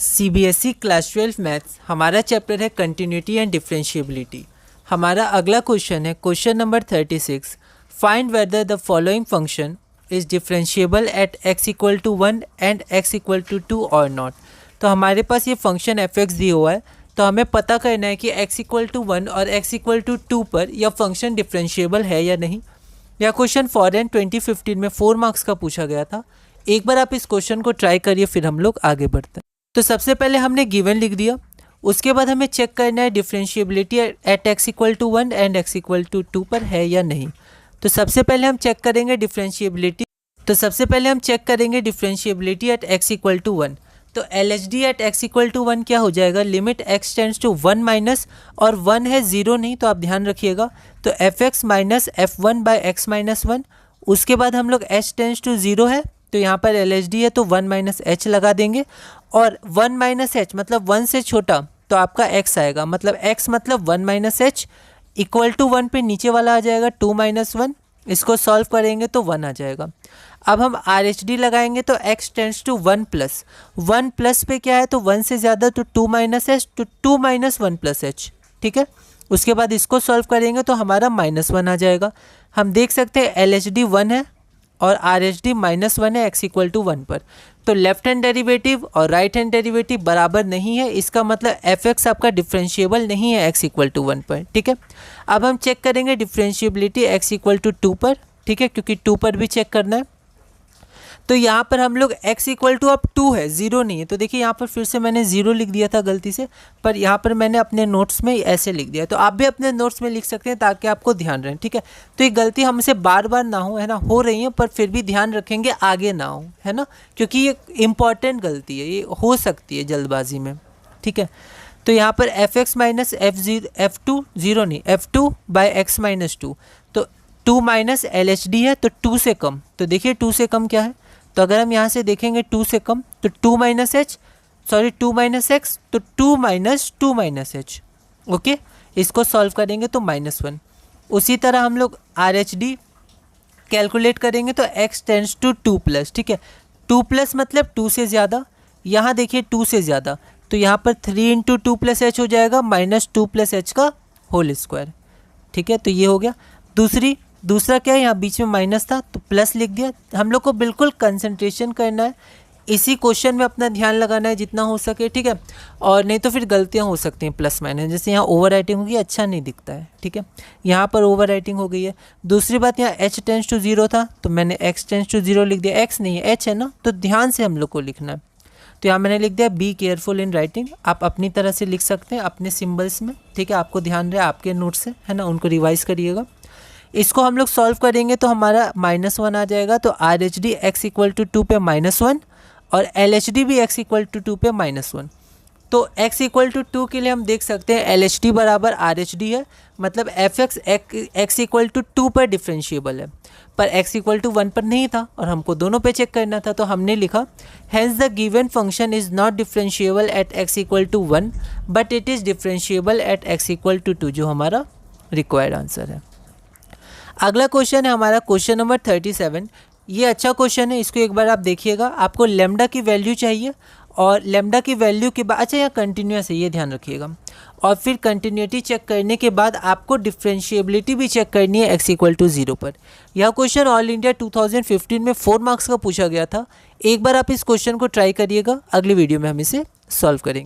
CBSE class 12 maths हमारा chapter है continuity and differentiability. हमारा अगला क्वेश्चन है question number 36। Find whether the following function is differentiable at x equal to 1 and x equal to 2 और not. तो हमारे पास ये फंक्शन f(x) दी हुआ है, तो हमें पता करना है कि x इक्वल टू 1 और x इक्वल टू 2 पर यह फंक्शन डिफरेंशिएबल है या नहीं। यह क्वेश्चन फॉरेन 2015 में 4 मार्क्स का पूछा गया था। एक बार आप इस क्वेश्चन को ट्राई करिए, फिर हम लोग आगे बढ़ते हैं। तो सबसे पहले हमने गिवन लिख दिया, उसके बाद हमें चेक करना है differentiability at x equal to 1 and x equal to 2 पर है या नहीं। तो सबसे पहले हम चेक करेंगे differentiability at x equal to 1। तो LHD at x equal to 1 क्या हो जाएगा, limit x tends to 1 minus, और 1 है 0 नहीं, तो आप ध्यान रखिएगा। तो fx minus f1 by x minus 1। उसके बाद हम लोग h टेंड्स टू 0 है, तो यहाँ पर LHD है तो 1 माइनस h लगा देंगे, और 1 माइनस h मतलब 1 से छोटा तो आपका x आएगा, मतलब x मतलब 1 माइनस h इक्वल टू 1 पे नीचे वाला आ जाएगा 2 माइनस 1। इसको सॉल्व करेंगे तो 1 आ जाएगा। अब हम RHD लगाएंगे तो x tends to 1 plus, 1 plus पे क्या है तो 1 से ज़्यादा तो 2 माइनस h, तो 2 माइनस 1 प्लस h, ठीक है। उसके बाद इसको सॉल्व करेंगे तो हमारा -1 आ जाएगा। हम देख सकते हैं LHD 1 है और RHD -1 है x इक्वल टू 1 पर। तो लेफ्ट हैंड डेरिवेटिव और राइट हैंड डेरिवेटिव बराबर नहीं है, इसका मतलब fx आपका डिफरेंशिएबल नहीं है x इक्वल टू 1 पर, ठीक है। अब हम चेक करेंगे डिफरेंशिएबिलिटी x इक्वल टू 2 पर, ठीक है, क्योंकि 2 पर भी चेक करना है। तो यहाँ पर हम लोग x इक्वल टू अब 2 है, 0 नहीं है। तो देखिए यहाँ पर फिर से मैंने 0 लिख दिया था गलती से, पर यहाँ पर मैंने अपने नोट्स में ऐसे लिख दिया। तो आप भी अपने नोट्स में लिख सकते हैं ताकि आपको ध्यान रहे, ठीक है। तो ये गलती हमसे बार बार ना हो, है ना, हो रही है पर फिर भी ध्यान रखेंगे आगे ना हो, है ना, क्योंकि ये इंपॉर्टेंट गलती है, ये हो सकती है जल्दबाजी में, ठीक है। तो यहाँ पर fx माइनस f2 0 नहीं, f2 बाई x माइनस 2। तो 2 माइनस LHD है तो 2 से कम, तो देखिए 2 से कम क्या है, तो अगर हम यहाँ से देखेंगे 2 से कम तो 2 माइनस x, तो 2 माइनस h, ओके। इसको सॉल्व करेंगे तो -1। उसी तरह हम लोग RHD कैलकुलेट करेंगे तो x टेंड्स टू 2 प्लस, ठीक है। 2 प्लस मतलब 2 से ज़्यादा, यहाँ देखिए 2 से ज़्यादा, तो यहाँ पर 3 इंटू 2 प्लस h हो जाएगा -2 प्लस h का होल स्क्वायर, ठीक है। तो ये हो गया। दूसरा क्या है, यहाँ बीच में माइनस था तो प्लस लिख दिया। हम लोग को बिल्कुल कंसंट्रेशन करना है, इसी क्वेश्चन में अपना ध्यान लगाना है जितना हो सके, ठीक है। और नहीं तो फिर गलतियाँ हो सकती हैं प्लस माइनस, जैसे यहाँ ओवर राइटिंग होगी, अच्छा नहीं दिखता है, ठीक है। यहाँ पर ओवर राइटिंग हो गई है। दूसरी बात, यहाँ h टेंड्स टू 0 था तो मैंने x टेंड्स टू 0 लिख दिया, x नहीं है h है ना, तो ध्यान से हम लोग को लिखना है। तो यहाँ मैंने लिख दिया बी केयरफुल इन राइटिंग। आप अपनी तरह से लिख सकते हैं अपने सिम्बल्स में, ठीक है। आपको ध्यान रहे आपके नोट से, है ना, उनको रिवाइज करिएगा। इसको हम लोग सॉल्व करेंगे तो हमारा -1 आ जाएगा। तो RHD x इक्वल टू 2 पे -1 और LHD भी x इक्वल टू 2 पे -1। तो x इक्वल टू 2 के लिए हम देख सकते हैं LHD बराबर RHD है, मतलब fx x इक्वल टू 2 पर डिफरेंशिएबल है, पर x इक्वल टू 1 पर नहीं था और हमको दोनों पे चेक करना था। तो हमने लिखा hence the given function is not differentiable at x equal to 1 but it is differentiable at x equal to 2, जो हमारा रिक्वायर्ड आंसर है। अगला क्वेश्चन है हमारा क्वेश्चन नंबर 37। ये अच्छा क्वेश्चन है, इसको एक बार आप देखिएगा। आपको लेमडा की वैल्यू चाहिए और लेमडा की वैल्यू के बाद, अच्छा यहाँ कंटिन्यूस है, ये ध्यान रखिएगा। और फिर कंटिन्यूटी चेक करने के बाद आपको डिफरेंशिएबिलिटी भी चेक करनी है x इक्वल टू 0 पर। यह क्वेश्चन ऑल इंडिया 2015 में 4 मार्क्स का पूछा गया था। एक बार आप इस क्वेश्चन को ट्राई करिएगा, अगली वीडियो में हम इसे सॉल्व करेंगे।